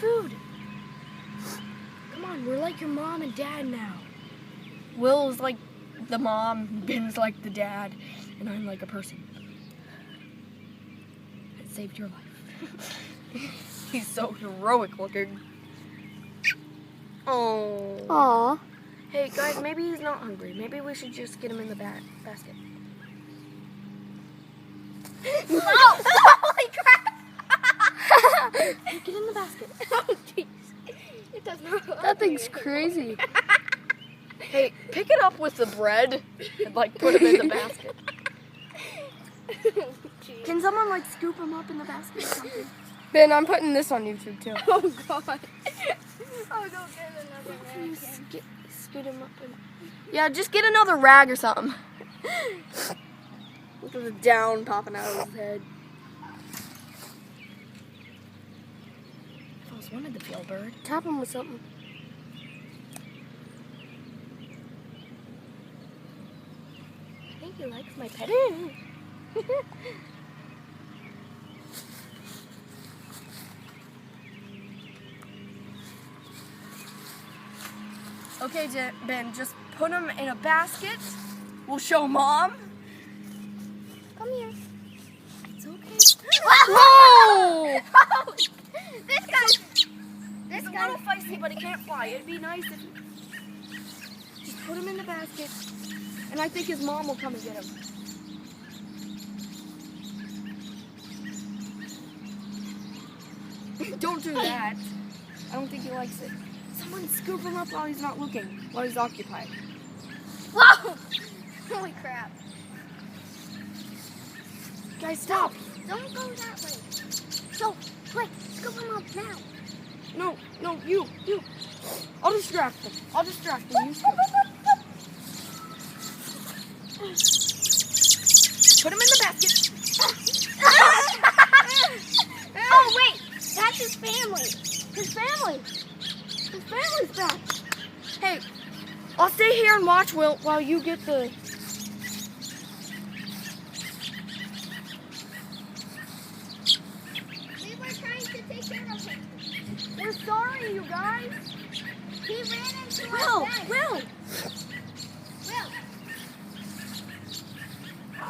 food. Come on, we're like your mom and dad now. Will's like the mom, Ben's like the dad, and I'm like a person. It saved your life. He's so heroic looking. Oh. Aw. Hey guys, maybe he's not hungry. Maybe we should just get him in the basket. Oh! Holy crap! Get in the basket. Oh, jeez. It does not. That thing's crazy. Hey, pick it up with the bread and like put him in the basket. Can someone like scoop him up in the basket or something? Ben, I'm putting this on YouTube too. Oh, God. Oh, go get another rag. Scoot him up. Yeah, just get another rag or something. Look at the down popping out of his head. I've always wanted to feel a bird. Tap him with something. I think he likes my petting. Okay, Ben, just put him in a basket. We'll show Mom. Come here. It's okay. Whoa! This guy. He's a little feisty, but he can't fly. It'd be nice if just put him in the basket, and I think his mom will come and get him. Don't do that. I don't think he likes it. Someone scoop him up while he's not looking, while he's occupied. Whoa! Holy crap. Guys, stop. Don't go that way. So, quick, scoop him up now. No, you. I'll distract him. You scoop. Put him in the basket. Oh, wait. That's his family. His family's back. Hey, I'll stay here and watch while you get the... We were trying to take care of him. We're sorry, you guys. He ran into our Will, bed. Will,